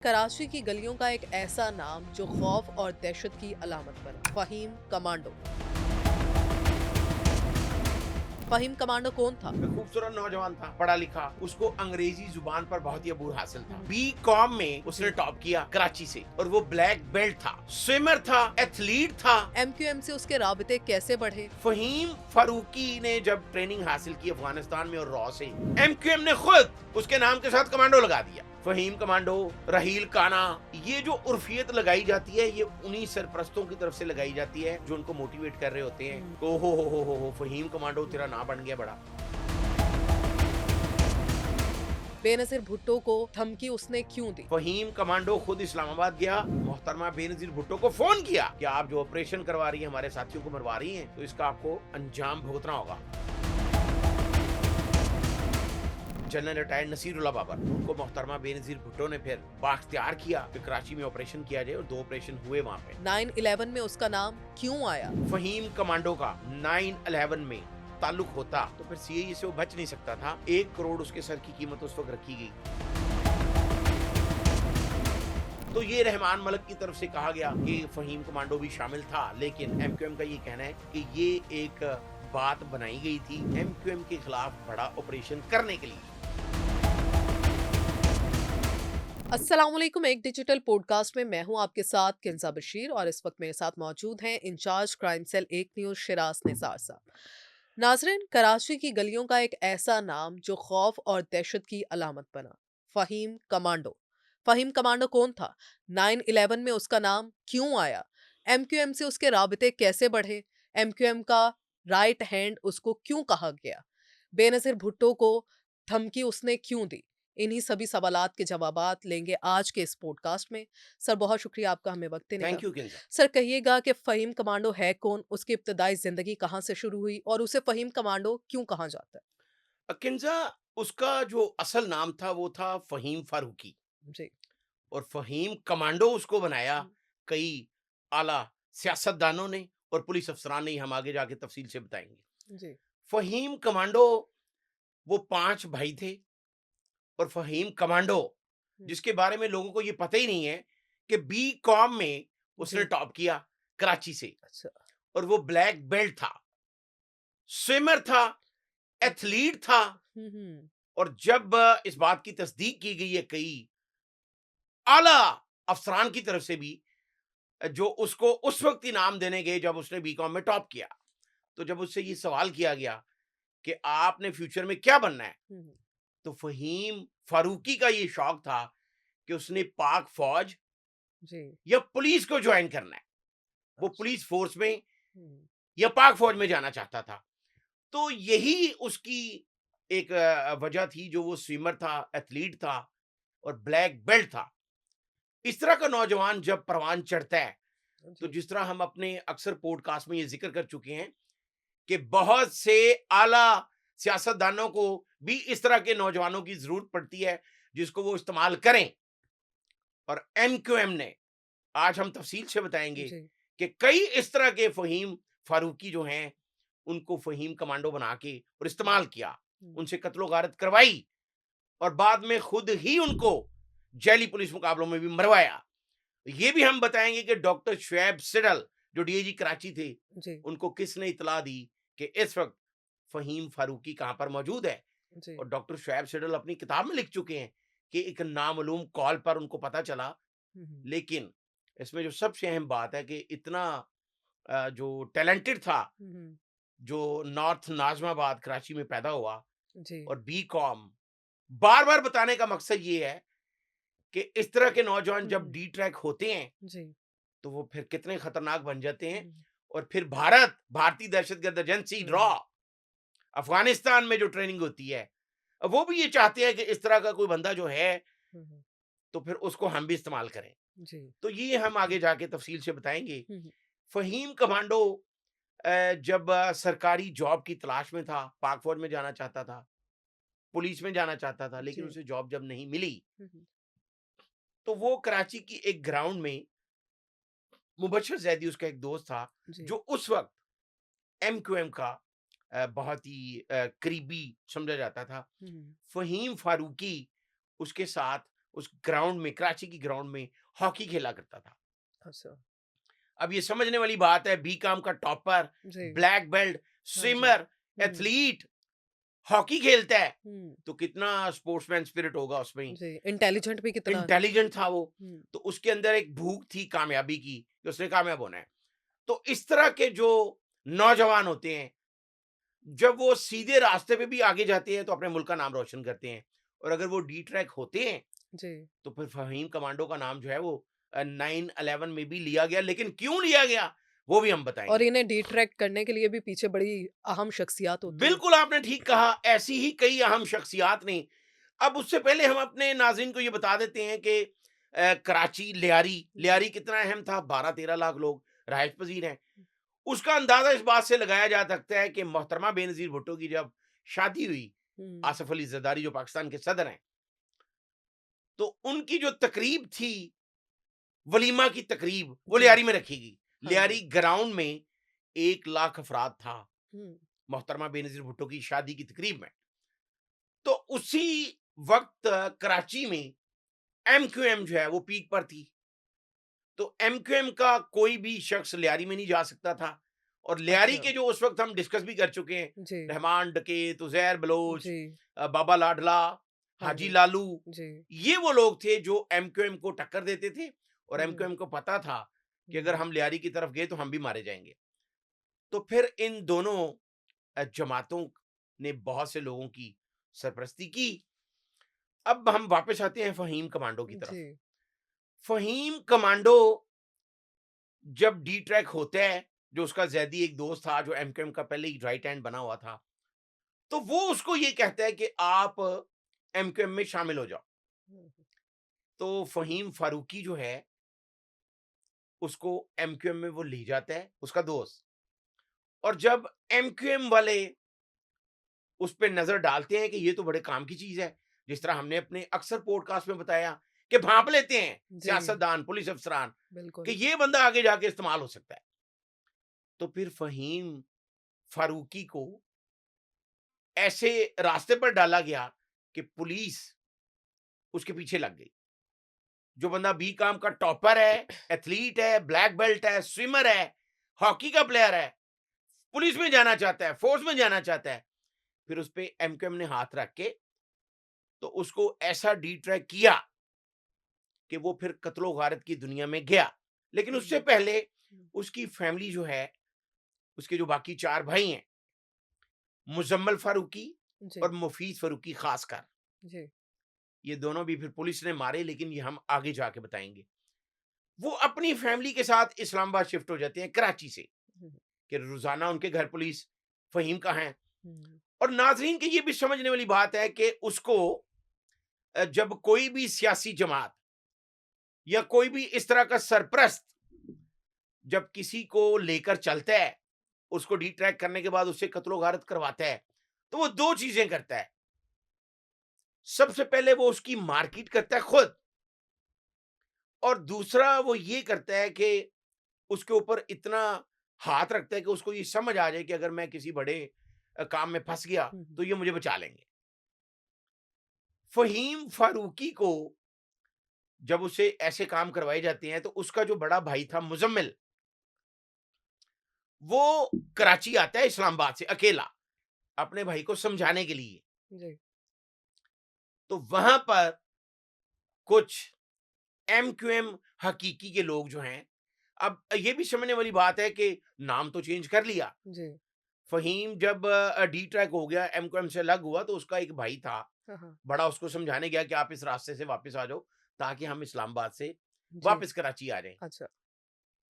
कराची की गलियों का एक ऐसा नाम जो खौफ और दहशत की अलामत बना। फहीम कमांडो। फहीम कमांडो कौन था? खूबसूरत नौजवान था, पढ़ा लिखा, उसको अंग्रेजी जुबान पर बहुत ही अबूर हासिल था। हम्म। बी कॉम में उसने जी। टॉप किया कराची से, और वो ब्लैक बेल्ट था, स्विमर था, एथलीट था। एमक्यूएम से उसके राबते कैसे बढ़े? फहीम फारूकी ने जब ट्रेनिंग हासिल की अफगानिस्तान में और रॉ से, एमक्यूएम ने खुद उसके नाम के साथ कमांडो लगा दिया। फहीम कमांडो, रहील काना, ये जो उर्फियत लगाई जाती है ये उन्हीं सरप्रस्तों की तरफ से लगाई जाती है जो उनको मोटिवेट कर रहे होते हैं। ओ हो, फहीम कमांडो तेरा नाम बन गया बड़ा। बेनजीर भुट्टो को धमकी उसने क्यों दी? फहीम कमांडो खुद इस्लामाबाद गया, मोहतरमा बेनजीर भुट्टो को फोन किया कि आप जो ऑपरेशन करवा रही हैं, हमारे साथियों को मरवा रही हैं, तो इसका आपको अंजाम भुगतना होगा। जनरल रिटायर्ड नसीरुल्लाह बाबर, उनको मोहतरमा बेनजीर भुट्टो ने फिर बाख्तियार किया कि कराची में ऑपरेशन किया जाए, और 2 ऑपरेशन हुए वहां पे। 9/11 में उसका नाम क्यों आया? फहीम कमांडो का 9/11 में ताल्लुक होता तो फिर सीआईए से वो बच नहीं सकता था। 1 करोड़ उसके सर की कीमत उस वक्त रखी गई। तो ये रहमान मलिक की तरफ से कहा गया कि फहीम कमांडो भी शामिल था, लेकिन एमक्यूएम का ये कहना है कि ये एक बात बनाई गई थी एमक्यूएम के खिलाफ बड़ा ऑपरेशन करने के लिए। अस्सलाम वालेकुम। एक डिजिटल पॉडकास्ट में मैं हूं आपके साथ किंजा बशीर और इस वक्त मेरे साथ मौजूद हैं incharge crime cell 1 news Shiraz Nisar sahab. नाजरीन, कराची की गलियों का एक ऐसा नाम जो खौफ और दहशत की अलामत बना। फहीम कमांडो। फहीम कमांडो कौन था? 9/11 में उसका नाम क्यों आया? एमक्यूएम से उसके राबते कैसे बढ़े? एमक्यूएम का राइट हैंड उसको क्यों कहा गया? बेनजीर भुट्टो को धमकी उसने क्यों दी? इन्हीं सभी सवालात के जवाबात लेंगे आज के इस पॉडकास्ट में। सर, बहुत शुक्रिया आपका हमें वक्त देने का। Thank you Kinza. सर, कहिएगा कि फ़हीम कमांडो है कौन? उसकी इब्तिदाई ज़िंदगी कहाँ से शुरू हुई और उसे फ़हीम कमांडो क्यों कहा जाता है? किंजा, उसका जो असल नाम था वो था फहीम फारूकी, जी। और फहीम कमांडो उसको बनाया हुँ। कई आला सियासतदानों ने और पुलिस अफसरान ने। हम आगे जाके तफसील से बताएंगे। जी। फहीम कमांडो, वो 5 भाई थे, और फहीम कमांडो, हुँ। जिसके बारे में लोगों को ये पता ही नहीं है कि बी कॉम में उसने जी। टॉप किया कराची से, अच्छा। और वो ब्लैक बेल्ट था, स्विमर था, एथलीट था। हुँ, हुँ। और जब इस बात की तस्दीक की गई है कई आला अफसरान की तरफ से भी, जो उसको उस वक्त इनाम देने गए जब उसने बीकॉम में टॉप किया, तो जब उससे ये सवाल किया गया कि आपने फ्यूचर में क्या बनना है, हुँ, हुँ। तो फहीम फारूकी का ये शौक था कि उसने पाक फौज जी। या पुलिस को ज्वाइन करना है। वो अच्छा। पुलिस फोर्स में हुँ। या पाक फौज में जाना चाहता था। तो यही उसकी एक वजह थी, जो वो स्विमर था, एथलीट था और ब्लैक बेल्ट था। इस तरह का नौजवान जब परवान चढ़ता है, तो जी। जिस तरह हम अपने अक्सर पॉडकास्ट में ये जिक्र कर चुके हैं कि बहुत से आला सियासतदानों को भी इस तरह के नौजवानों की जरूरत पड़ती है जिसको वो इस्तेमाल करें। और एमक्यूएम ने, आज हम तफसील से बताएंगे जी। कि कई इस तरह के फहीम फारूकी जो हैं, उनको फहीम कमांडो बना के और हुँ, इस्तेमाल किया, हुँ। उनसे कत्लो गारत करवाई, और बाद में खुद ही उनको जैली पुलिस मुकाबलों में भी मरवाया। ये भी हम बताएंगे कि डॉक्टर शुएब सिडल, जो डीआईजी कराची थे, जी। उनको किसने इतला दी कि इस वक्त फहीम फारूकी कहां पर मौजूद है। जी। और डॉक्टर शुएब सिडल अपनी किताब में लिख चुके हैं कि एक नामालूम कॉल पर उनको पता चला। हुँ, हुँ। लेकिन इसमें जो सबसे अहम बात है कि इतना जो टैलेंटेड था, हुँ, हुँ। जो नॉर्थ नाजमाबाद कराची में पैदा हुआ, जी। और बी कॉम, बार बार बताने का मकसद ये है कि इस तरह के नौजवान हुँ, जब हुँ। डी ट्रैक होते हैं जी। तो वो फिर कितने खतरनाक बन जाते हैं। हुँ, और फिर भारतीय दहशतगर्द एजेंसी हुँ। रॉ, अफगानिस्तान में जो ट्रेनिंग होती है, वो भी ये चाहते हैं कि इस तरह का कोई बंदा जो है, हुँ, हुँ। तो फिर उसको हम भी इस्तेमाल करें। जी। तो ये हम आगे जाके तफसील से बताएंगे। हुँ, हुँ। फहीम कमांडो जब सरकारी जॉब की तलाश में था, पाक फौज में जाना चाहता था, पुलिस में जाना चाहता था, लेकिन जी। उसे जॉब जब नहीं मिली, हुँ, हुँ। तो वो कराची की एक ग्राउंड में, मुबशर जैदी उसका एक दोस्त था, जी। जो उस वक्त एमक्यूएम का बहुत ही करीबी समझा जाता था। हुँ, हुँ। फहीम फारूकी उसके साथ उस ग्राउंड में, कराची की ग्राउंड में हॉकी खेला करता था। अच्छा। अब ये समझने वाली बात है, बीकॉम का टॉपर, जी। ब्लैक बेल्ट, हाँ जी। स्विमर, हुँ, एथलीट हॉकी खेलता है, हुँ। तो कितना स्पोर्ट्समैन स्पिरिट होगा उसमें। जी, इंटेलिजेंट भी कितना। इंटेलिजेंट था वो। हुँ, तो उसके अंदर एक भूख थी कामयाबी की कि उसने कामयाब होना है। तो इस तरह के जो नौजवान होते हैं, जब वो सीधे रास्ते पे भी आगे जाते हैं तो अपने मुल्क का नाम रोशन करते हैं, और अगर वो डी ट्रैक होते हैं जी। तो फिर फहीम कमांडो का नाम जो है वो 9/11 में भी लिया गया, लेकिन क्यों लिया गया वो भी हम और बताएंगे। इन्हें डिट्रैक्ट करने के लिए भी पीछे बड़ी अहम शख्सियत होती हैं। बिल्कुल आपने ठीक कहा, ऐसी ही कई अहम शख्सियात ने। अब उससे पहले हम अपने नाज़रीन को ये बता देते हैं कि कराची लियारी, जी। लियारी कितना अहम था, 12-13 लाख लोग रहायश पजीर हैं। उसका अंदाजा इस बात से लगाया जा सकता है कि मोहतरमा बेनज़ीर भुट्टो की जब शादी हुई, हुँ, आसिफ अली जरदारी जो पाकिस्तान के सदर हैं, तो उनकी जो तकरीब थी, वलीमा की तकरीब, वो जी। लियारी में रखी गई। हाँ जी। लियारी ग्राउंड में 1 लाख अफराद था हुँ, मोहतरमा बेनज़ीर भुट्टो की शादी की तकरीब में। तो उसी वक्त कराची में एमक्यूएम जो है वो पीक पर थी। तो एमक्यूएम का कोई भी शख्स लियारी में नहीं जा सकता था, और लियारी अच्छा। के जो उस वक्त हम डिस्कस भी कर चुके हैं, जी, रहमान डकेत, उजैर बलोच, जी। बाबा लाडला, हाँ हाजी जी। लालू, जी। ये वो लोग थे जो एमक्यूएम को टक्कर देते थे, और हुँ, एमक्यूएम को पता था कि अगर हुँ। हम लियारी की तरफ गए तो हम भी मारे जाएंगे। तो फिर इन दोनों जमातों ने बहुत से लोगों की सरपरस्ती की। अब हम वापस आते हैं फहीम कमांडो की तरफ। जी। फहीम कमांडो जब डी ट्रैक होता है, जो उसका जैदी एक दोस्त था जो एमकेएम का पहले ही राइट हैंड बना हुआ था, तो वो उसको ये कहता है कि आप एमकेएम में शामिल हो जाओ। हुँ, तो फहीम फारूकी जो है उसको एमक्यूएम में वो ले जाता है, उसका दोस्त। और जब एमक्यूएम वाले उस पे नजर डालते हैं कि ये तो बड़े काम की चीज है, जिस तरह हमने अपने अक्सर पॉडकास्ट में बताया कि भांप लेते हैं जी, सियासतदान, पुलिस अफसरान, कि बिल्कुल। ये बंदा आगे जाके इस्तेमाल हो सकता है। तो फिर फहीम फारूकी को ऐसे रास्ते पर डाला गया कि पुलिस उसके पीछे लग गई। जो बंदा बी काम का टॉपर है, एथलीट है, ब्लैक बेल्ट है, स्विमर है, हॉकी का प्लेयर है, पुलिस में जाना चाहता है, फोर्स में जाना चाहता है, फिर उस पे एमकेएम ने हाथ रख के तो उसको ऐसा डी ट्रैक किया कि वो फिर कत्लो गारत की दुनिया में गया। लेकिन उससे हुँ, पहले हुँ। उसकी फैमिली जो है, उसके जो बाकी 4 भाई हैं, मुजम्मल फारूकी जी, और मुफीज फारूकी खासकर, जी। ये दोनों भी फिर पुलिस ने मारे, लेकिन ये हम आगे जाके बताएंगे। वो अपनी फैमिली के साथ इस्लामाबाद शिफ्ट हो जाते हैं कराची से, हुँ, कि रोजाना उनके घर पुलिस, फहीम का है। हुँ। और नाजरीन की ये भी समझने वाली बात है कि उसको जब कोई भी सियासी जमात या कोई भी इस तरह का सरप्रस्त जब किसी को लेकर चलता है, उसको डी ट्रैक करने के बाद उससे कत्लो गारत करवाता है, तो वो 2 चीजें करता है। सबसे पहले वो उसकी मार्केट करता है खुद, और दूसरा वो ये करता है कि उसके ऊपर इतना हाथ रखता है कि उसको ये समझ आ जाए कि अगर मैं किसी बड़े काम में फंस गया हुँ, हुँ। तो ये मुझे बचा लेंगे। फहीम फारूकी को जब उसे ऐसे काम करवाए जाते हैं तो उसका जो बड़ा भाई था मुजम्मिल, वो कराची आता है इस्लामाबाद से अकेला अपने भाई को समझाने के लिए। जी, तो वहां पर कुछ एमक्यूएम हकीकी के लोग जो हैं, अब ये भी समझने वाली बात है कि नाम तो चेंज कर लिया। जी। फहीम जब डी ट्रैक हो गया, एमक्यूएम से अलग हुआ, तो उसका एक भाई था, हाँ, हाँ। बड़ा उसको समझाने गया कि आप इस रास्ते से वापस आ जाओ ताकि हम इस्लामाबाद से जी, वापस कराची आ जाएं। अच्छा।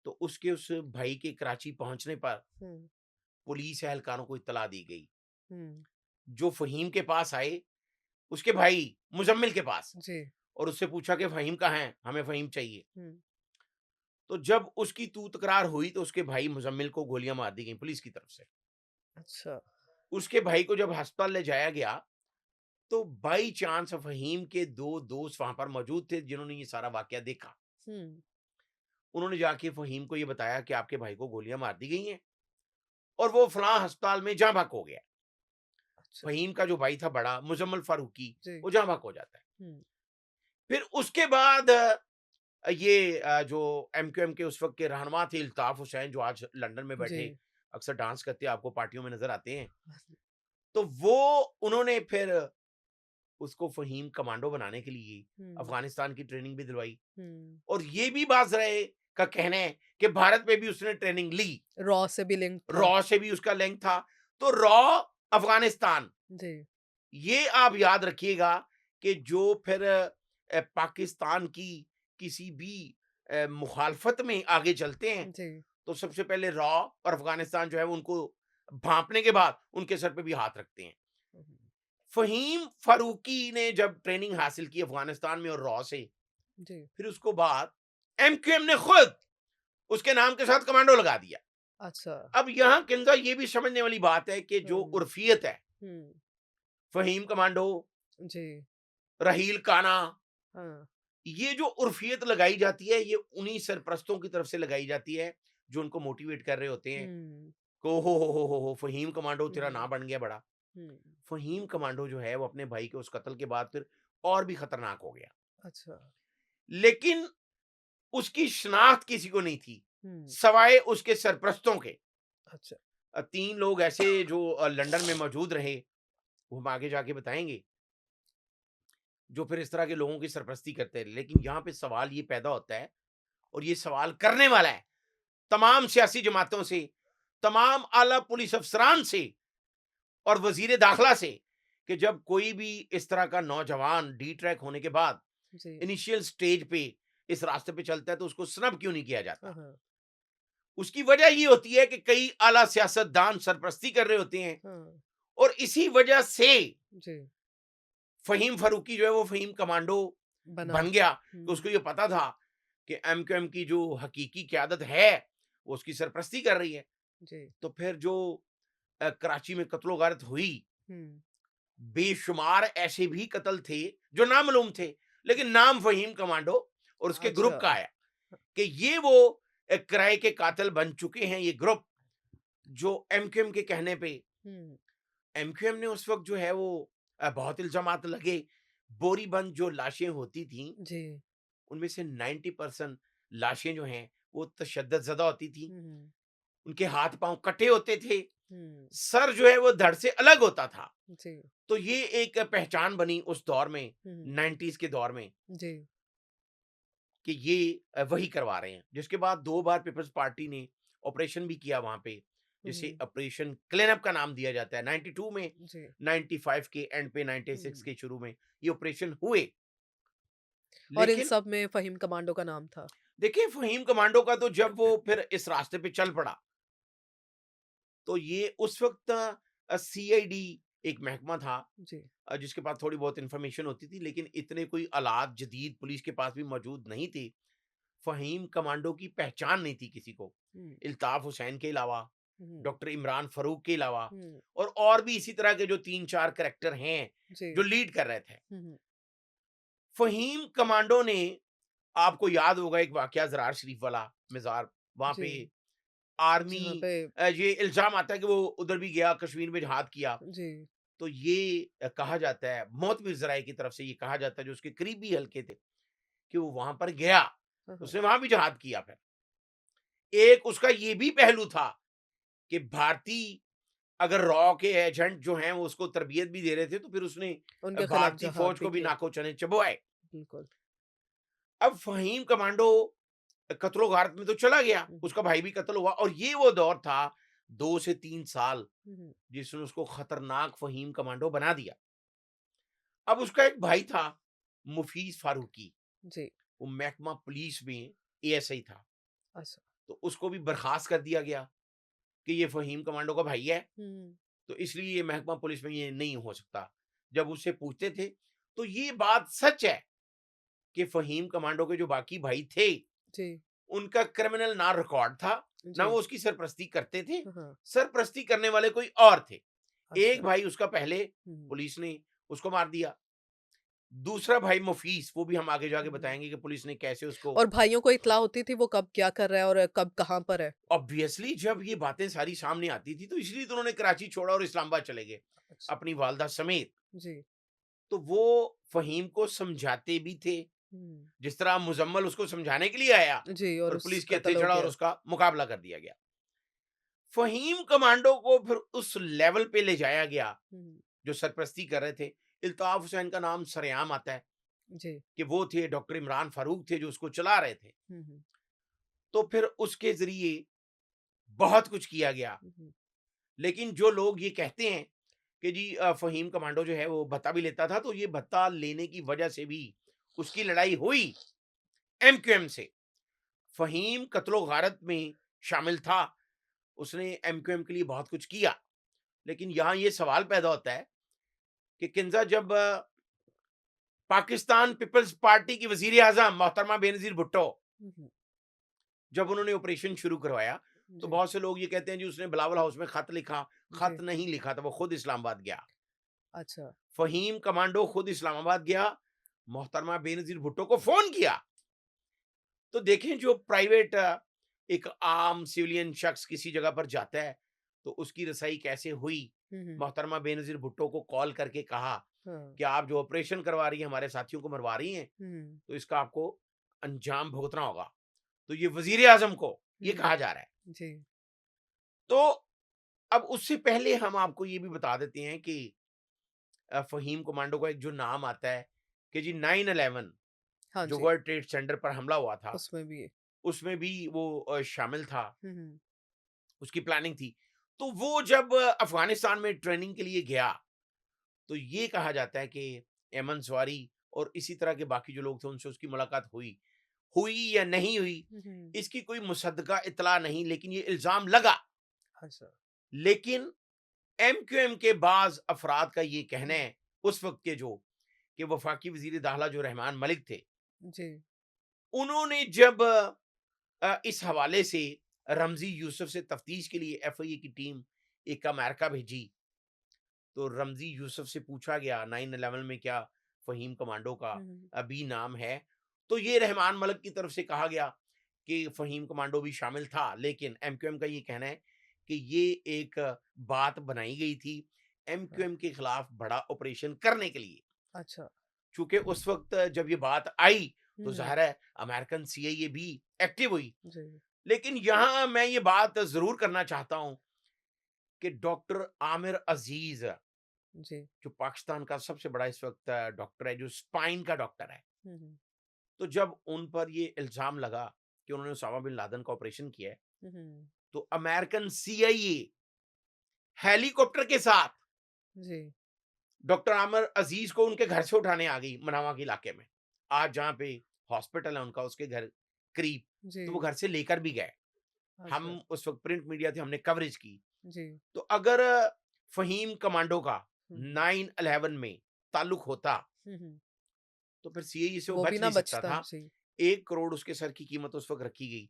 तो उसके उस भाई के कराची पहुंचने पर हुँ, पुलिस एहलकारों को इत्तला दी गई, हुँ। जो फहीम के पास आए, उसके भाई मुजम्मिल के पास, जी, और उससे पूछा कि फहीम कहाँ है, हमें फहीम चाहिए। हुँ। तो जब उसकी तू तकरार हुई तो उसके भाई मुजम्मिल को गोलियां मार दी गई पुलिस की तरफ से। अच्छा। उसके भाई को जब अस्पताल ले जाया गया तो बाई चांस फहीम के 2 दोस्त वहां पर मौजूद थे जिन्होंने ये सारा वाकया देखा। हुँ, उन्होंने जाके फहीम को ये बताया कि आपके भाई को गोलियां मार दी गई हैं और वो फलां अस्पताल में जहाँ भक हो गया। अच्छा। फहीम का जो भाई था बड़ा मुजम्मल फारूकी, जी, वो जहाँ भक हो जाता है। हुँ, फिर उसके बाद ये जो एमक्यूएम के उस वक्त के रहनुमा थे इल्ताफ हुसैन, जो आज लंदन में जी। बैठे अक्सर डांस करते हैं, आपको पार्टियों में नजर आते हैं। तो वो उन्होंने फिर उसको फहीम कमांडो बनाने के लिए हुँ, अफगानिस्तान की ट्रेनिंग भी दिलवाई। हुँ। और ये भी बाज़राए का कहना है कि भारत में भी उसने ट्रेनिंग ली। रॉ से भी लिंक था। रॉ से भी उसका लिंक था। तो रॉ, अफगानिस्तान, जी। ये आप याद रखिएगा कि जो फिर पाकिस्तान की किसी भी मुखालफत में आगे चलते हैं, जी। तो सबसे पहले रॉ और अफगानिस्तान जो है वो उनको भांपने के बाद उनके सर पे भी हाथ रखते हैं। हुँ, फहीम फारूकी ने जब ट्रेनिंग हासिल की अफगानिस्तान में और रॉ से, जी। फिर उसको बाद एमक्यूएम ने खुद उसके नाम के साथ कमांडो लगा दिया। अच्छा। अब यहाँ किंजा ये भी समझने वाली बात है कि जो हुँ, उर्फियत है, हुँ। फहीम कमांडो, जी। रहील काना, हाँ। ये जो उर्फियत लगाई जाती है, ये उन्हीं सरप्रस्तों की तरफ से लगाई जाती है जो उनको मोटिवेट कर रहे होते हैं हुँ, को हो फहीम कमांडो तेरा हुँ, नाम बन गया बड़ा। हुँ। फहीम कमांडो जो है वो अपने भाई के उस कत्ल के बाद फिर और भी खतरनाक हो गया। अच्छा। लेकिन उसकी शिनाख्त किसी को नहीं थी, हुँ, सवाए उसके सरप्रस्तों के। अच्छा। 3 लोग ऐसे जो लंदन में मौजूद रहे, वो हम आगे जाके बताएँगे, जो फिर इस तरह के लोगों की सरपरस्ती करते रहे। लेकिन यहाँ पे सवाल ये पैदा होता है, और ये सवाल करने वाला है तमाम सियासी जमातों से, तमाम आला पुलिस अफसरान से और वज़ीर दाखिला से, कि जब कोई भी इस तरह का नौजवान डी ट्रैक होने के बाद जी। इनिशियल स्टेज पे इस रास्ते पे चलता है, तो उसको स्नब क्यों नहीं किया हाँ, जाता? हाँ। उसकी वजह ये होती है कि कई आला सियासतदान सरपरस्ती कर रहे होते हैं, हाँ। और इसी वजह से जी। फ़हीम फ़ारूकी जो है वो फ़हीम कमांडो बना। बन गया, कि हुँ, उसको ये पता था कि एमक्यूएम की जो हकीकी क़यादत है, वो उसकी सरपरस्ती कर रही है। जी। तो फिर जो कराची में कत्लो-गारत हुई, हुँ, बेशुमार ऐसे भी कत्ल थे जो नामालूम थे, लेकिन नाम फ़हीम कमांडो और उसके ग्रुप अच्छा। का आया कि ये वो किराए के कातिल बन चुके हैं, ये ग्रुप, जो एमक्यूएम के कहने पे हुँ, एमक्यूएम ने उस वक़्त जो है वो बहुत इल्ज़ामात लगे। बोरीबंद जो लाशें होती थीं, जी। उनमें से 90% लाशें जो हैं, वो तशद्दुद ज़दा होती थीं। हुँ, हुँ, उनके हाथ-पाँव कटे होते थे, हुँ, सर जो है वो धड़ से अलग होता था। जी। तो ये एक पहचान बनी उस दौर में, हुँ, 90s के दौर में, जी। कि ये वही करवा रहे हैं। जिसके बाद 2 बार पीपल्स पार्टी ने ऑपरेशन भी किया वहाँ पे, हुँ, जिसे हुँ, ऑपरेशन क्लीन अप का नाम दिया जाता है। 92 में, जी। 95 के एंड पे, 96 हुँ, के शुरू में ये ऑपरेशन हुए। और इन लेकिन सब में फ़हीम कमांडो का नाम था। देखिए, फ़हीम कमांडो का तो जब वो फिर इस रास्ते पे चल पड़ा, तो ये उस वक़्त सीआईडी एक महकमा था, जी। जिसके पास थोड़ी बहुत इन्फॉर्मेशन होती थी, लेकिन इतने कोई आलात जदीद पुलिस के पास भी मौजूद नहीं थे। फ़हीम कमांडो की पहचान नहीं थी किसी को, हुँ, इल्ताफ़ हुसैन के अलावा, हुँ, डॉक्टर इमरान फ़ारूक के अलावा, हुँ, और भी इसी तरह के जो 3-4 कैरेक्टर हैं, जी। जो लीड कर रहे थे। हुँ, हुँ, फ़हीम कमांडो ने, आपको याद होगा एक वाक़या ज़रार शरीफ वाला मज़ार, वहाँ जी। पे आर्मी, जहाँ पे ये इल्ज़ाम आता है कि वो उधर भी गया, कश्मीर में जिहाद किया। जी। तो ये कहा जाता है, मोतमिर ज़राए की तरफ से ये कहा जाता है, जो उसके करीबी हल्के थे, कि वो वहाँ पर गया, हाँ, हाँ। उसने वहाँ भी जिहाद किया फिर। एक उसका ये भी पहलू था कि भारतीय अगर रॉ के एजेंट जो हैं वो उसको तरबियत भी दे रहे थे, तो फिर उसने उनके खिलाफ भारतीय जहाद फ़ौज भी को भी किया। नाको चने चबवाए। बिल्कुल। अब फ़हीम कमांडो कत्लो-गारत में तो चला गया, हुँ, हुँ, उसका भाई भी कत्ल हुआ, और ये वो दौर था 2 से 3 साल, हुँ, हुँ, जिसने उसको खतरनाक फ़हीम कमांडो बना दिया। अब उसका एक भाई था, मुफीज़ फारूकी, जी। वो महकमा पुलिस में एएसआई था, अच्छा। तो उसको भी बर्खास्त कर दिया गया कि ये फ़हीम कमांडो का भाई है, हुँ, तो इसलिए ये महकमा पुलिस में ये नहीं हो सकता। जब उससे पूछते थे, तो ये बात सच है कि फ़हीम कमांडो के जो बाकी भाई थे, जी, उनका क्रिमिनल ना रिकॉर्ड था, ना जी। वो उसकी सरपरस्ती करते थे, हाँ, हाँ। सरपरस्ती करने वाले कोई और थे। एक अच्छा। भाई उसका पहले हुँ, पुलिस ने उसको मार दिया, दूसरा भाई मुफीस, वो भी हम आगे जाके हुँ, हुँ। बताएँगे कि पुलिस ने कैसे उसको। और भाइयों को इत्तला होती थी वो कब क्या कर रहा है और कब कहाँ पर है? ऑब्वियसली जब ये बातें सारी सामने आती थी, तो इसलिए तो उन्होंने कराची छोड़ा और इस्लामाबाद चले गए, अच्छा। अपनी वालदा समेत। जी। तो वो फ़हीम को समझाते भी थे, जिस तरह मुजम्मल उसको समझाने के लिए आया जी, और और उस पुलिस के हत्थे कत्ल हो चढ़ा और गया। उसका मुकाबला कर दिया गया। फहीम कमांडो को फिर उस लेवल पे ले जाया गया हुँ, जो सरपरस्ती कर रहे थे। इल्ताफ हुसैन का नाम सरेआम आता है जी। कि वो थे, डॉक्टर इमरान फारूक थे जो उसको चला रहे थे। हुँ, हुँ, तो फिर उसके ज़रिए बहुत कुछ किया गया। हुँ, हुँ, लेकिन जो लोग ये कहते हैं कि जी फ़हीम कमांडो जो है वो भत्ता भी लेता था, तो ये भत्ता लेने की वजह से भी उसकी लड़ाई हुई एमक्यूएम से। फ़हीम कत्लो-गारत में शामिल था। उसने एमक्यूएम के लिए बहुत कुछ किया। लेकिन यहाँ ये सवाल पैदा होता है कि किंज़ा जब पाकिस्तान पीपल्स पार्टी की वज़ीर-ए-आज़म मोहतरमा बेनज़ीर भुट्टो हुँ, हुँ, जब उन्होंने ऑपरेशन शुरू करवाया, तो जी, बहुत से लोग ये कहते हैं जी उसने बिलावल हाउस में खत लिखा। खत जी, नहीं लिखा था, वो खुद इस्लामाबाद गया। अच्छा। फ़हीम कमांडो खुद इस्लामाबाद गया, मोहतरमा बेनज़ीर भुट्टो को फ़ोन किया। तो देखें जो प्राइवेट एक आम सिविलियन शख्स किसी जगह पर जाता है, तो उसकी रसाई कैसे हुई। हुँ, हुँ, मोहतरमा बेनज़ीर भुट्टो को कॉल करके कहा हाँ, कि आप जो ऑपरेशन करवा रही हैं, हमारे साथियों को मरवा रही हैं, हुँ, तो इसका आपको अंजाम भुगतना होगा। तो ये वज़ीर-ए-आज़म को ये हुँ, कहा जा रहा है। जी, तो अब उससे पहले हम आपको ये भी बता देते हैं कि फ़हीम कमांडो का एक जो नाम आता है कि जी 9/11 हाँ जो जी, वर्ल्ड ट्रेड सेंटर पर हमला हुआ था, उसमें भी उसमें भी वो शामिल था, हुँ, हुँ, उसकी प्लानिंग थी। तो वो जब अफ़गानिस्तान में ट्रेनिंग के लिए गया, तो ये कहा जाता है कि एमन सवारी और इसी तरह के बाकी जो लोग थे, उनसे उसकी मुलाकात हुई। हुई या नहीं हुई, हुँ, हुँ, इसकी कोई मुसद्दक़ा इत्तला नहीं, लेकिन ये इल्ज़ाम लगा। अच्छा, लेकिन एमक्यूएम के बाज़ अफ़राद का ये कहना हुँ, है, उस वक़्त के जो कि वफ़ाकी वज़ीर दाखिला जो रहमान मलिक थे, जी, उन्होंने जब इस हवाले से रमज़ी यूसुफ से तफ्तीश के लिए एफआईए की टीम एक अमेरिका भेजी, तो रमज़ी यूसुफ से पूछा गया 9/11 में क्या फ़हीम कमांडो का हुँ, हुँ, अभी नाम है? तो ये रहमान मलिक की तरफ से कहा गया कि फ़हीम कमांडो भी शामिल था, लेकिन एमक्यूएम का ये कहना है कि ये एक बात बनाई गई थी हाँ, एमक्यूएम के खिलाफ बड़ा ऑपरेशन करने के लिए। अच्छा, चूँकि उस वक़्त जब ये बात आई, हुँ, तो हुँ, ज़ाहिर है अमेरिकन सीआईए भी एक्टिव हुई। जी, लेकिन यहाँ मैं ये बात ज़रूर करना चाहता हूँ कि डॉक्टर आमिर अज़ीज़, जी, जो पाकिस्तान का सबसे बड़ा इस वक़्त डॉक्टर है, जो स्पाइन का डॉक्टर है। हुँ, हुँ, तो जब उन पर ये इल्ज़ाम लगा कि उन्होंने ओसामा बिन लादेन का ऑपरेशन किया है, हुँ, हुँ, तो अमेरिकन सीआईए हेलीकॉप्टर के साथ जी, डॉक्टर आमिर अज़ीज़ को उनके घर से उठाने आ गई मनामा के इलाके में। आज जहाँ पे हॉस्पिटल है उनका, उसके घर करीब, तो वो जी, घर से लेकर भी गए। अच्छा, हम उस वक़्त प्रिंट मीडिया थे, हमने कवरेज की। जी, तो अगर फ़हीम कमांडो का हुँ, हुँ, 9/11 में ताल्लुक होता, हुँ, हुँ, तो फिर सीआईए से वो वो भी बच ना नहीं सकता बचता, था। जी, 1 करोड़ उसके सर की कीमत उस वक़्त रखी गई।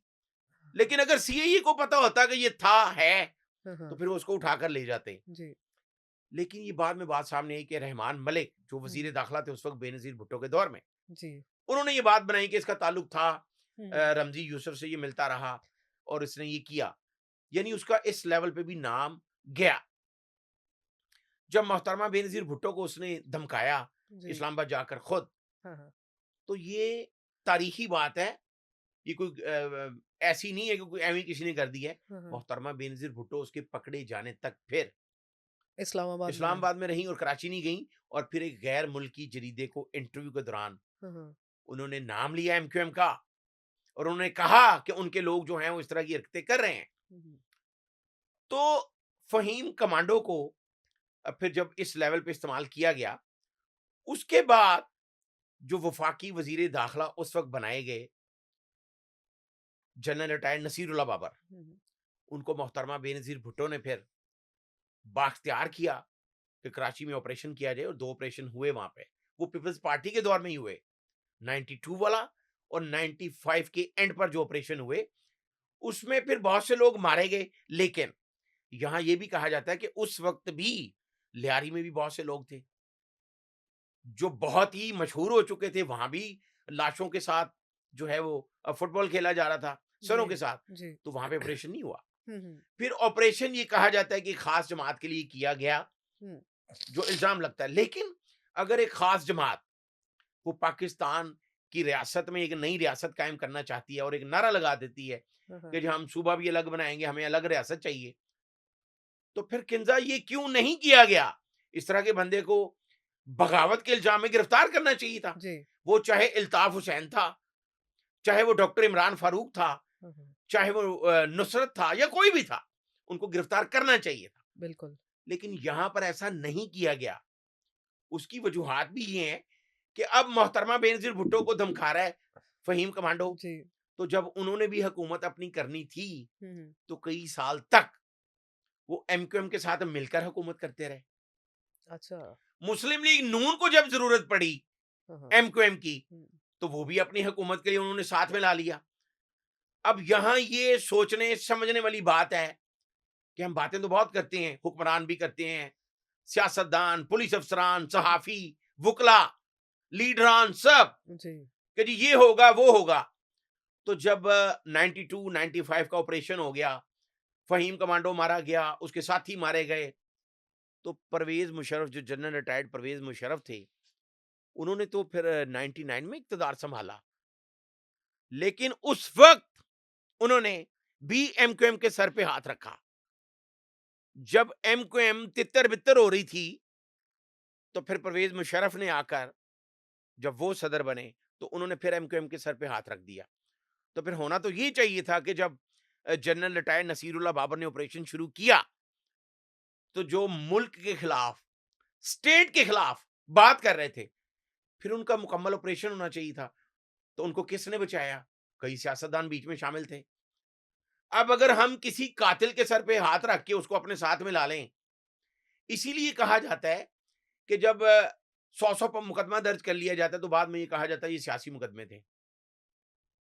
लेकिन अगर सीआईए को पता होता कि ये था, है, हाँ, तो हाँ, फिर वो उसको उठाकर ले जाते। जी, लेकिन ये बाद में बात सामने आई कि रहमान मलिक, जो हुँ, वज़ीर हुँ, दाखिला थे उस वक़्त बेनज़ीर भुट्टो के दौर में, जी, उन्होंने ये बात बनाई कि इसका ताल्लुक था हुँ, हुँ, रमज़ी यूसुफ से, ये मिलता रहा और इसने ये किया। यानी उसका इस लेवल पे भी नाम गया। जब मोहतरमा बेनज़ीर भुट्टो को उसने धमकाया जी, इस्लामाबाद जाकर खुद, हाँ, हाँ, तो ये तारीखी बात है। ये कोई ऐसी नहीं है कि कोई एवें किसी ने कर दी है। हाँ, हाँ, मोहतरमा बेनज़ीर भुट्टो उसके पकड़े जाने तक फिर इस्लामाबाद में रहे, इस्लामाबाद में रहीं और कराची नहीं गईं, और फिर एक गैर मुल्की जरीदे को इंटरव्यू के दौरान हाँ, हाँ, उन्होंने नाम लिया एमक्यूएम का और उन्होंने कहा कि उनके लोग जो हैं वो इस तरह की हरकतें कर रहे हैं। हुँ, हुँ, तो फ़हीम कमांडो को फिर जब इस लेवल पे इस्तेमाल किया गया, उसके बाद जो वफ़ाकी वज़ीर दाखिला उस वक़्त बनाए गए, जनरल रिटायर्ड नसीरुल्लाह बाबर, हुँ, हुँ, उनको मोहतरमा बेनज़ीर भुट्टो ने फिर बाख्तियार किया कि कराची में ऑपरेशन किया जाए, और 2 ऑपरेशन हुए वहाँ पे। वो पीपल्स पार्टी के दौर में ही हुए। 92 वाला और 95 के एंड पर जो ऑपरेशन हुए, उसमें फिर बहुत से लोग मारे गए। लेकिन यहाँ ये भी कहा जाता है कि उस वक़्त भी लियारी में भी बहुत से लोग थे, जो बहुत ही मशहूर हो चुके थे। वहाँ भी लाशों के साथ जो है वो फुटबॉल खेला जा रहा था, सरों जी, के साथ। जी, तो वहाँ पे ऑपरेशन नहीं हुआ। हुँ, हुँ, फिर ऑपरेशन ये कहा जाता है कि ख़ास जमात के लिए किया गया, हुँ, जो इल्ज़ाम लगता है। लेकिन अगर एक ख़ास जमात वो पाकिस्तान कि रियासत में एक नई रियासत कायम करना चाहती है और एक नारा लगा देती है हाँ, हाँ। कि जो हम सूबा भी अलग बनाएंगे, हमें अलग रियासत चाहिए। तो फिर किन्जा ये क्यों नहीं किया गया? इस तरह के बंदे को बगावत के इल्जाम में गिरफ्तार करना चाहिए था। जी। वो चाहे इल्ताफ हुसैन था, चाहे वो डॉक्टर इमरान फारूक था, हाँ, हाँ। चाहे वो नुसरत था या कोई भी था, उनको गिरफ्तार करना चाहिए था। बिल्कुल। लेकिन यहां पर ऐसा नहीं किया गया। उसकी वजूहात भी ये हैं कि अब मोहतरमा बेनजीर भुट्टो को धमका रहा है फहीम कमांडो। जी। तो जब उन्होंने भी हुकूमत अपनी करनी थी, हुँ, हुँ। तो कई साल तक वो एमक्यूएम के साथ मिलकर हुकूमत करते रहे। अच्छा। मुस्लिम लीग नून को जब जरूरत पड़ी हाँ, हाँ। एमक्यूएम की, हुँ। तो वो भी अपनी हुकूमत के लिए उन्होंने साथ में ला लिया। अब यहां ये सोचने समझने वाली बात है कि हम बातें तो बहुत करते हैं, हुक्मरान भी करते हैं, सियासतदान, पुलिस अफसरान, सहाफी, वुकला, लीडरान, सब जी। कि जी ये होगा वो होगा। तो जब 92 95 का ऑपरेशन हो गया, फहीम कमांडो मारा गया, उसके साथी मारे गए, तो परवेज मुशर्रफ, जो जनरल रिटायर्ड परवेज मुशर्रफ थे, उन्होंने तो फिर 99 में इक़्तिदार संभाला। लेकिन उस वक्त उन्होंने भी एमक्यूएम के सर पे हाथ रखा। जब एमक्यूएम तितर-बितर हो रही थी, तो फिर परवेज मुशर्रफ ने आकर, जब वो सदर बने, तो उन्होंने फिर एमक्यूएम के सर पे हाथ रख दिया। तो फिर होना तो ये चाहिए था कि जब जनरल रिटायर्ड नसीरुल्लाह बाबर ने ऑपरेशन शुरू किया, तो जो मुल्क के खिलाफ, स्टेट के खिलाफ बात कर रहे थे, फिर उनका मुकम्मल ऑपरेशन होना चाहिए था। तो उनको किसने बचाया? कई सियासतदान बीच में शामिल थे। अब अगर हम किसी कातिल के सर पे हाथ रख के उसको अपने साथ में ला लें, इसीलिए कहा जाता है कि जब 100-100 पर मुकदमा दर्ज कर लिया जाता है, तो बाद में ये कहा जाता है ये सियासी मुकदमे थे।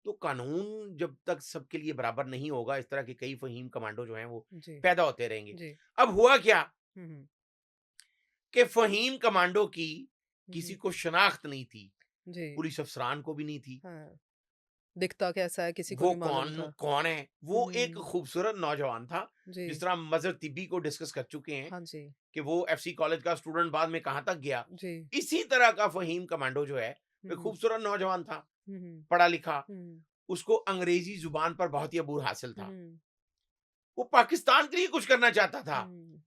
तो कानून जब तक सबके लिए बराबर नहीं होगा, इस तरह के कई फहीम कमांडो जो हैं वो जी। पैदा होते रहेंगे। जी। अब हुआ क्या हुँ, हुँ। कि फहीम कमांडो की हुँ, किसी हुँ। को शनाख्त नहीं थी, जी। पुलिस अफसरान को भी नहीं थी। हाँ। दिखता कैसा है किसी को वो नहीं मालूम था। कौन है? हुँ, वो एक हुँ। खूबसूरत नौजवान था, जी। जिस तरह हम मज़हर तिब्बी को डिस्कस कर चुके हैं हाँ जी। कि वो एफसी कॉलेज का स्टूडेंट बाद में कहाँ तक गया। जी। इसी तरह का फहीम कमांडो जो है, हुँ, वो हुँ। खूबसूरत नौजवान था, हुँ, हुँ। पढ़ा लिखा, हुँ। उसको अंग्रेजी जुबान पर बहुत ही अबूर हासिल हुँ, था। हुँ। वो पाकिस्तान के लिए कुछ करना चाहता था। हुँ।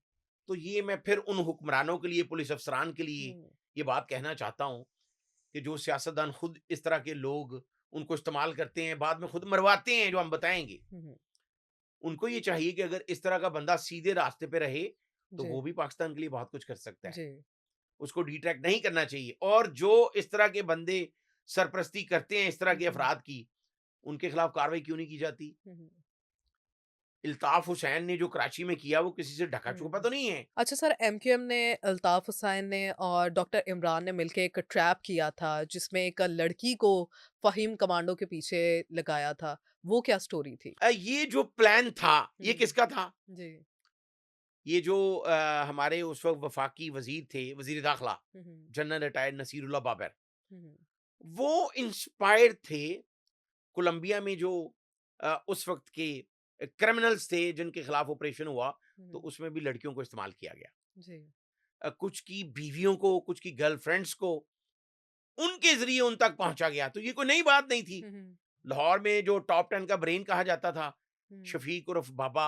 तो ये मैं फिर उन हुक्मरानों के लिए, पुलिस अफसरान के लिए हुँ। ये बात कहना चाहता हूँ कि जो सियासतदान खुद इस तरह के लोग उनको इस्तेमाल करते हैं, बाद में खुद मरवाते हैं, जो हम बताएँगे। हुँ, हुँ। उनको ये चाहिए कि अगर इस तरह का बंदा सीधे रास्ते पे रहे, तो जी। वो भी पाकिस्तान के लिए बहुत कुछ कर सकता है। जी। उसको डिट्रैक्ट नहीं करना चाहिए, और जो इस तरह के बंदे सरपरस्ती करते हैं इस तरह हुँ, के हुँ। अफराद की, उनके खिलाफ कार्रवाई क्यों नहीं की जाती? हुँ, हुँ। इल्ताफ हुसैन ने जो कराची में किया, वो किसी से ढका-छुपा हुँ। तो नहीं है। अच्छा सर, एमक्यूएम ने, अल्ताफ हुसैन ने और डॉक्टर इमरान ने मिलके एक ट्रैप किया था जिसमें एक लड़की को फ़हीम कमांडो के पीछे लगाया था। वो क्या स्टोरी थी? ये जो प्लान था, ये हुँ। किसका था? जी। ये जो हमारे उस वक़्त वफ़ाकी वज़ीर थे, वज़ीर दाखिला, हुँ, हुँ। जनरल रिटायर्ड नसीरुल्लाह बाबर, हुँ, हुँ। वो इंस्पायर्ड थे कोलंबिया में जो उस वक़्त के क्रिमिनल्स थे जिनके खिलाफ ऑपरेशन हुआ, हुँ, तो हुँ। उसमें भी लड़कियों को इस्तेमाल किया गया। जी। कुछ की बीवियों को, कुछ की गर्लफ्रेंड्स को उनके ज़रिए उन तक पहुँचा गया। तो ये कोई नई बात नहीं थी। हुँ, हुँ। लाहौर में जो टॉप 10 का ब्रेन कहा जाता था, हुँ। शफीक उर्फ बाबा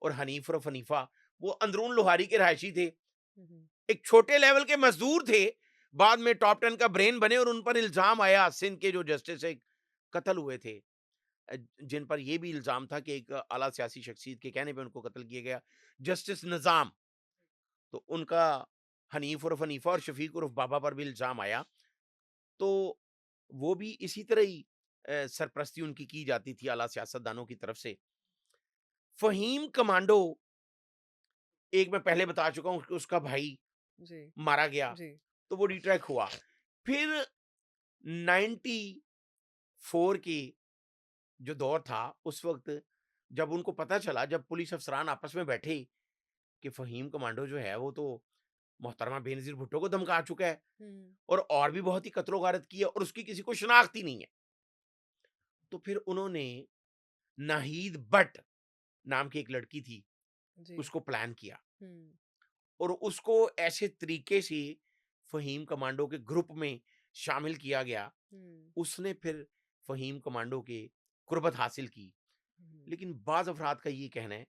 और हनीफ उर्फ हनीफा, वो अंदरून लोहारी के रहायशी थे। हुँ, हुँ। एक छोटे लेवल के मज़दूर थे, बाद में टॉप 10 का ब्रेन बने और उन पर इल्ज़ाम आया, सिंध के जो जस्टिस एक कत्ल हुए थे, जिन पर ये भी इल्ज़ाम था कि एक आला सियासी शख्सियत के कहने पे उनको कत्ल किया गया, जस्टिस निज़ाम। तो उनका हनीफ उर्फ हनीफा और शफीक उर्फ बाबा पर भी इल्ज़ाम आया। तो वो भी इसी तरह ही सरपरस्ती उनकी की जाती थी आला सियासतदानों की तरफ से। फ़हीम कमांडो, एक मैं पहले बता चुका हूँ कि उसका भाई जी। मारा गया, जी। तो वो डिट्रैक हुआ। फिर 94 की जो दौर था, उस वक़्त जब उनको पता चला, जब पुलिस अफ़सरान आपस में बैठे कि फ़हीम कमांडो जो है, वो तो मोहतरमा बेनज़ीर भुट्टो को धमका चुका है हुँ। और भी बहुत ही कत्लो-गारत की है और उसकी किसी को शनाख्त ही नहीं है। तो फिर उन्होंने नाहीद बट नाम की एक लड़की थी, जी। उसको प्लान किया हुँ। और उसको ऐसे तरीके से फ़हीम कमांडो के ग्रुप में शामिल किया गया, उसने फिर फ़हीम कमांडो के कुर्बत हासिल की। लेकिन बाज़ अफ़राद का ये कहना है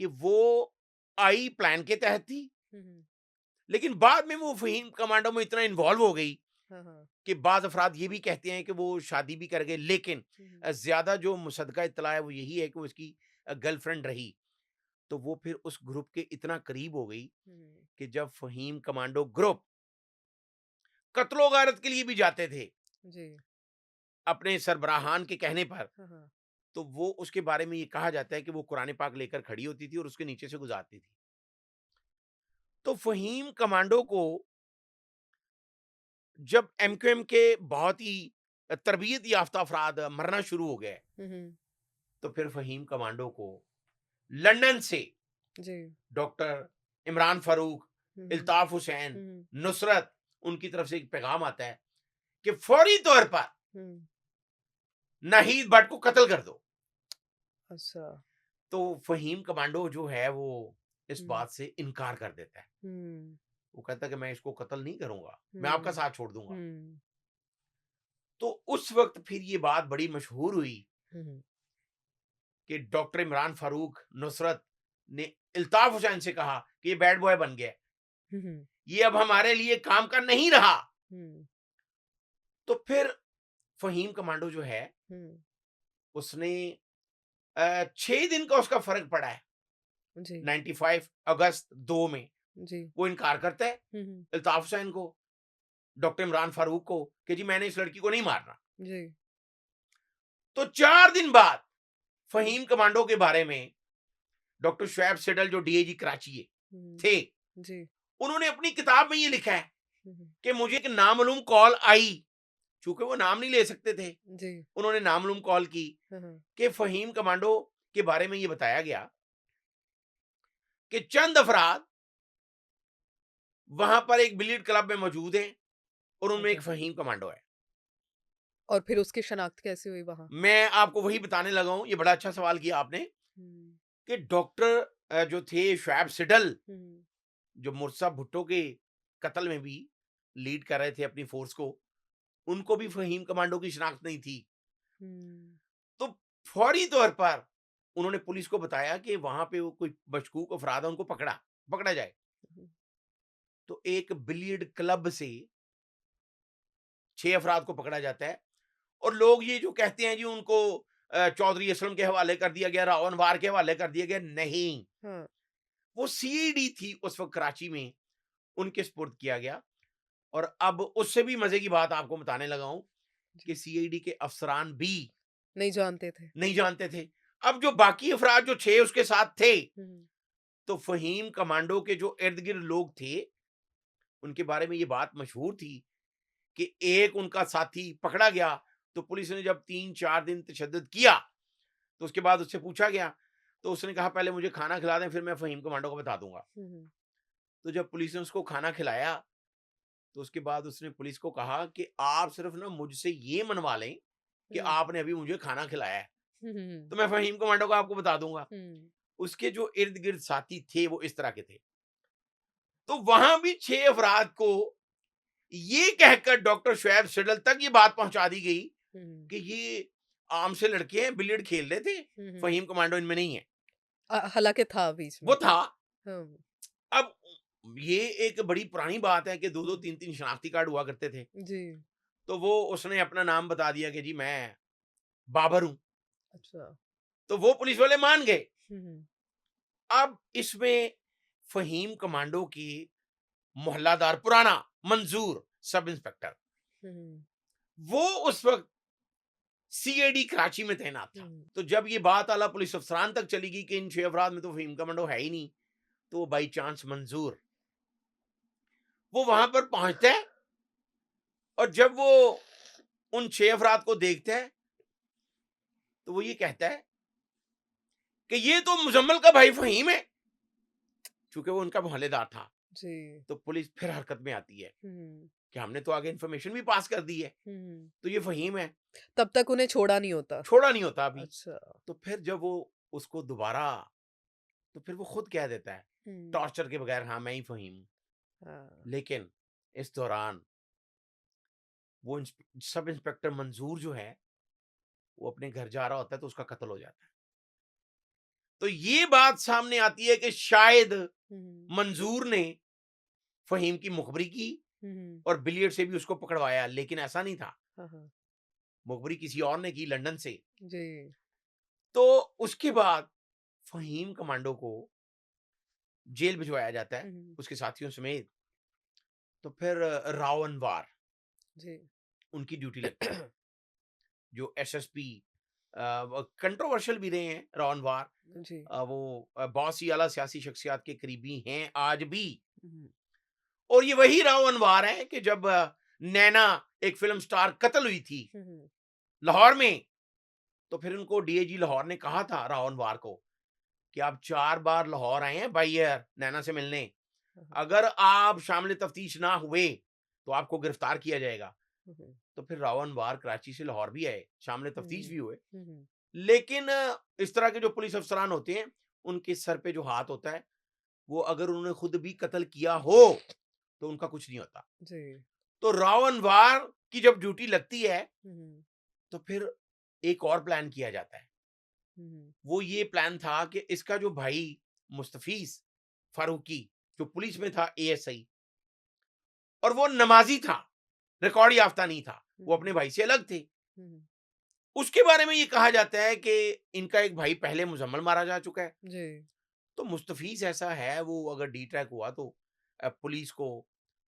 कि वो आई प्लान के तहत थी, लेकिन बाद में वो फ़हीम कमांडो में इतना इन्वॉल्व हो गई हाँ, हाँ। कि बाज़ अफ़राद ये भी कहते हैं कि वो शादी भी कर गए, लेकिन ज़्यादा जो मुसद्दक़ा इत्तला है वो यही है कि वो उसकी गर्लफ्रेंड रही। तो वो फिर उस ग्रुप के इतना करीब हो गई कि जब फ़हीम कमांडो ग्रुप कत्लो-गारत के लिए भी जाते थे, जी। अपने सरबराहान के कहने पर, हाँ, हाँ। तो वो उसके बारे में ये कहा जाता है कि वो कुरान पाक लेकर खड़ी होती थी और उसके नीचे से गुज़ारती थी। तो फ़हीम कमांडो को जब एमक्यूएम के बहुत ही तरबियत याफ्ता अफ़राद मरना शुरू हो गए, तो फिर फ़हीम कमांडो को लंदन से जी। डॉक्टर इमरान फ़ारूक, हुँ, इल्ताफ़ हुसैन, हुँ, नुसरत, उनकी तरफ से एक पैगाम आता है कि फौरी तौर पर हुँ। नाहीद भट्ट को कत्ल कर दो। अच्छा। तो फ़हीम कमांडो जो है वो इस हुँ, बात से इनकार कर देता है। हुँ, वो कहता है कि मैं इसको कत्ल नहीं करूँगा, मैं आपका हुँ, साथ छोड़ दूँगा। हुँ, तो उस वक़्त फिर ये बात बड़ी मशहूर हुई हुँ, कि डॉक्टर इमरान फ़ारूक, नुसरत ने इल्ताफ़ हुसैन से कहा कि ये बैड बॉय बन गया है, हुँ, ये अब हमारे लिए काम का नहीं रहा। हुँ, तो फिर फ़हीम कमांडो जो है, हुँ, उसने 6 दिन का उसका फ़र्क पड़ा है। जी, 95 अगस्त 2 में जी, वो इनकार करता है हुँ, इल्ताफ़ हुसैन को, डॉक्टर इमरान फ़ारूक को कि जी मैंने इस लड़की को नहीं मारना। जी, तो 4 दिन बाद हुँ, फ़हीम कमांडो के बारे में डॉक्टर शुएब सिडल जो डीआईजी कराची है हुँ, थे, जी, उन्होंने अपनी किताब में ये लिखा है हुँ, कि मुझे एक नामालूम कॉल आई, चूँकि वो नाम नहीं ले सकते थे, जी, उन्होंने नामालूम कॉल की हाँ, हाँ, कि फ़हीम कमांडो के बारे में ये बताया गया कि चंद अफ़राद वहाँ पर एक बिलियर्ड क्लब में मौजूद हैं और उनमें एक अच्छा। फ़हीम कमांडो है। और फिर उसकी शनाख्त कैसे हुई वहाँ? मैं आपको वही बताने लगा हूँ, ये बड़ा अच्छा सवाल किया आपने हुँ, कि डॉक्टर जो थे शुएब सिडल, हुँ, जो मुर्सा भुट्टो के कत्ल में भी लीड कर रहे थे अपनी फ़ोर्स को, उनको भी फ़हीम कमांडो की शिनाख्त नहीं थी। हुँ, तो फौरी तौर पर उन्होंने पुलिस को बताया कि वहाँ पे वो कोई मशकूक अफ़राद है, उनको पकड़ा जाए। हुँ, तो एक बिलियर्ड क्लब से 6 अफ़राद को पकड़ा जाता है और लोग ये जो कहते हैं जी उनको चौधरी असलम के हवाले कर दिया गया, राव अनवार के हवाले कर दिया गया, नहीं। हाँ, वो सीआईडी थी उस वक़्त कराची में, उनके सुपुर्द किया गया और अब उससे भी मज़े की बात आपको बताने लगा हूँ कि जी, सीआईडी के अफ़सरान भी नहीं जानते थे। नहीं जानते थे। अब जो बाकी अफ़राद जो 6 उसके साथ थे, हुँ, तो फ़हीम कमांडो के जो इर्द-गिर्द लोग थे, उनके बारे में ये बात मशहूर थी कि एक उनका साथी पकड़ा गया, तो पुलिस ने जब 3-4 दिन तशद्दुद किया, तो उसके बाद उससे पूछा गया, तो उसने कहा पहले मुझे खाना खिला दें, फिर मैं फ़हीम कमांडो को बता दूँगा। हुँ, हुँ, तो जब पुलिस ने उसको खाना खिलाया, तो उसके बाद उसने पुलिस को कहा कि आप सिर्फ़ ना मुझसे ये मनवा लें कि हुँ, आपने अभी मुझे खाना खिलाया है, हुँ, हुँ, तो मैं फ़हीम कमांडो को आपको बता दूँगा। हुँ, उसके जो इर्द-गिर्द साथी थे, वो इस तरह के थे। तो वहाँ भी 6 अफ़राद को ये कहकर डॉक्टर शुएब सिडल तक ये बात पहुँचा दी गई हुँ, कि ये आम से लड़के हैं, बिलियर्ड खेल रहे थे, हुँ, हुँ। फ़हीम कमांडो इनमें नहीं है। हालाँकि था बीच वो में। था। हाँ, अब ये एक बड़ी पुरानी बात है कि 2-2 हुँ, 3-3 शनाख्ती कार्ड हुआ करते थे। जी, तो वो उसने अपना नाम बता दिया कि जी मैं बाबर हूँ। अच्छा। तो वो पुलिस वाले मान गए। हुँ, हुँ, अब इसमें फ़हीम कमांडो की मोहल्लादार पुराना मंजूर सब इंस्पेक्टर, हुँ, हुँ, वो उस वक़्त सीआईडी कराची में तैनात था। हुँ, तो जब ये बात आला पुलिस अफ़सरान तक चली गई कि इन 6 अफ़राद में तो फ़हीम कमांडो है ही नहीं, तो बाई चांस मंजूर, वो वहाँ पर पहुँचता है और जब वो उन 6 अफ़राद को देखता है, तो वो ये कहता है कि ये तो मुज़म्मल का भाई फ़हीम है, चूँकि वो उनका मोहल्लेदार था। जी, तो पुलिस फिर हरकत में आती है हुँ, कि हमने तो आगे इन्फॉर्मेशन भी पास कर दी है, हुँ। तो ये फ़हीम है, तब तक उन्हें छोड़ा नहीं होता। छोड़ा नहीं होता अभी। अच्छा, तो फिर जब वो उसको दोबारा, तो फिर वो खुद कह देता है, हुँ, टॉर्चर के बगैर, हाँ, मैं ही फ़हीम हूँ। हाँ, लेकिन इस दौरान वो सब इंस्पेक्टर मंजूर जो है वो अपने घर जा रहा होता है तो उसका कत्ल हो जाता है। तो ये बात सामने आती है कि शायद हुँ, मंजूर ने फहीम की मुखबरी की हुँ, और बिलियर्ड से भी उसको पकड़वाया, लेकिन ऐसा नहीं था। हाँ, हाँ, मुखबरी किसी और ने की लंदन से। जी, तो उसके बाद फहीम कमांडो को जेल भिजवाया जाता है हुँ, उसके साथियों समेत। तो फिर राव अनवर जी, उनकी ड्यूटी लगती है, जो एसएसपी कंट्रोवर्शियल भी रहे हैं राव अनवर। जी, वो बहुत सी आला सियासी शख्सियत के करीबी हैं आज भी। हुँ, और ये वही राव अनवर है कि जब नैना एक फिल्म स्टार कत्ल हुई थी हुँ, हुँ, लाहौर में, तो फिर उनको डीआईजी लाहौर ने कहा था राव अनवर को कि आप 4 बार लाहौर आए हैं बाई एयर नैना से मिलने, हाँ, हाँ, अगर आप शामिल तफ्तीश ना हुए तो आपको गिरफ्तार किया जाएगा। हुँ, हुँ, तो फिर राव अनवर कराची से लाहौर भी आए, शामिल तफ्तीश हुँ, भी हुए। हुँ, हुँ, लेकिन इस तरह के जो पुलिस अफसरान होते हैं, उनके सर पे जो हाथ होता है, वो अगर उन्होंने खुद भी कत्ल किया हो तो उनका कुछ नहीं होता। जी, तो राव अनवर की जब ड्यूटी लगती है हुँ, हुँ, तो फिर एक और प्लान किया जाता है। हुँ, वो ये प्लान था कि इसका जो भाई मुस्तफीज फारूकी, जो पुलिस में था एएसआई, और वो नमाजी था, रिकॉर्ड याफ्ता नहीं था, वो अपने हुँ, भाई से अलग थे। हुँ, उसके बारे में ये कहा जाता है कि इनका एक भाई पहले मुजम्मल मारा जा चुका है। जी, तो मुस्तफीज ऐसा है, वो अगर डी ट्रैक हुआ तो पुलिस को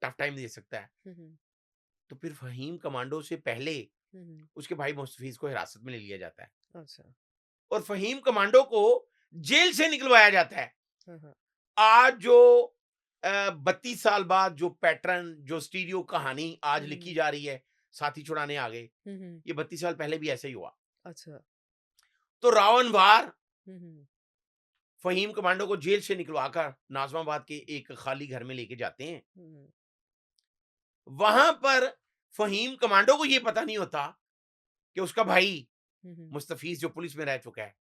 टफ टाइम दे सकता है। हुँ, हुँ, तो फिर फहीम कमांडो से पहले हुँ, हुँ, उसके भाई मुस्तफीज को हिरासत में ले लिया जाता है अच्छा, और फहीम कमांडो को जेल से निकलवाया जाता है। हाँ, हाँ, आज जो 32 साल बाद जो पैटर्न, जो स्टीरियो कहानी आज हुँ, लिखी हुँ, जा रही है, साथी छुड़ाने आ गए, हुँ, हुँ, ये 32 साल पहले भी ऐसे ही हुआ। अच्छा, तो रावण वार हुँ, हुँ, फहीम कमांडो को जेल से निकलवाकर नाजमाबाद के एक खाली घर में लेके जाते हैं। हुँ, वहां पर फहीम कमांडो को ये पता नहीं होता कि उसका भाई हुँ, हुँ, मुस्तफीज जो पुलिस में रह चुका है,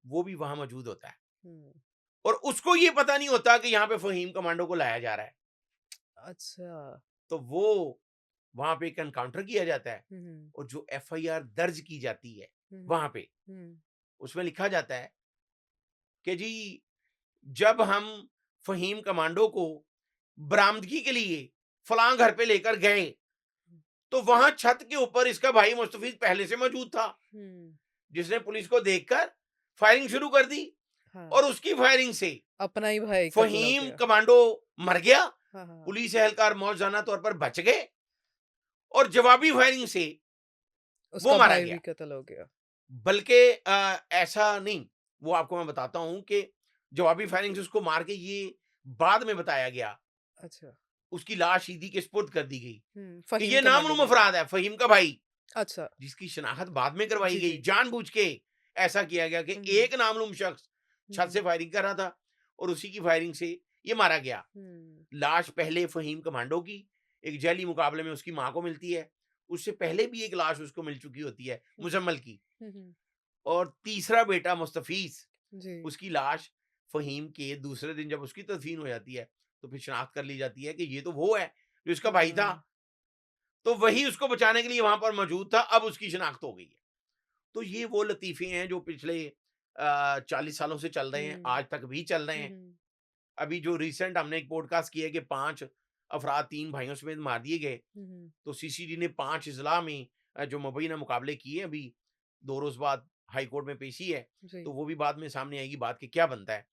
वो भी वहां मौजूद होता है। हुँ, और उसको ये पता नहीं होता कि यहाँ पे फहीम कमांडो को लाया जा रहा है। अच्छा, तो वो वहां पे एक एनकाउंटर किया जाता है हुँ, हुँ, और जो एफआईआर दर्ज की जाती है हुँ, वहां हुँ, पे, हुँ, उसमें लिखा जाता है कि जी, जब हम फहीम कमांडो को बरामदगी के लिए फलां घर पे लेकर गए तो वहां छत के ऊपर इसका भाई मुस्तफीज पहले से मौजूद था, हुँ, जिसने पुलिस को देखकर फायरिंग शुरू कर दी। हाँ, और उसकी फायरिंग से अपना ही भाई कत्ल हो फहीम गया, कमांडो मर गया, हाँ, हाँ, पुलिस एहलकार मौजाना तौर पर बच गए और जवाबी फायरिंग से वो उसका मारा भाई गया। भी कत्ल हो गया, बल्कि ऐसा नहीं, वो आपको मैं बताता हूं कि जवाबी फायरिंग से उसको मार के ये बाद में बताया गया, अच्छा, उसकी लाश ईदी के सुपुर्द कर दी गई हुँ, कि फ़हीम ये कमांडो नामालूम ने, अफराद है, फहीम का भाई, अच्छा, जिसकी शनाख्त बाद में करवाई जी, गई। जी, जानबूझ के ऐसा किया गया कि हुँ, हुँ, एक नामालूम शख्स हुँ, छत हुँ, से फायरिंग कर रहा था और उसी की फायरिंग से ये मारा गया। हुँ, लाश पहले फहीम कमांडो की एक जैली मुकाबले में उसकी मां को मिलती है, उससे पहले भी एक लाश उसको मिल चुकी होती है हुँ, मुजम्मल की, हुँ, हुँ, और तीसरा बेटा मुस्तफीज, जी, उसकी लाश फ़हीम के दूसरे दिन जब उसकी तदफीन हो जाती है, तो फिर शनाख्त कर ली जाती है कि ये तो वो है, जो इसका भाई था। हाँ, तो वही उसको बचाने के लिए वहाँ पर मौजूद था, अब उसकी शनाख्त हो गई है। तो ये वो लतीफ़े हैं जो पिछले 40 सालों से चल रहे हैं, हुँ, आज तक भी चल रहे हुँ, हैं। हुँ, अभी जो रिसेंट हमने एक पॉडकास्ट किया है कि 5 अफ़राद 3 भाइयों समेत मार दिए गए, हुँ, हुँ, तो सीसीडी ने 5 अज़ला में जो मुबैना मुकाबले किए हैं, अभी 2 रोज़ बाद हाई कोर्ट में पेशी है, जी, तो वो भी बाद में सामने आएगी बात कि क्या बनता है।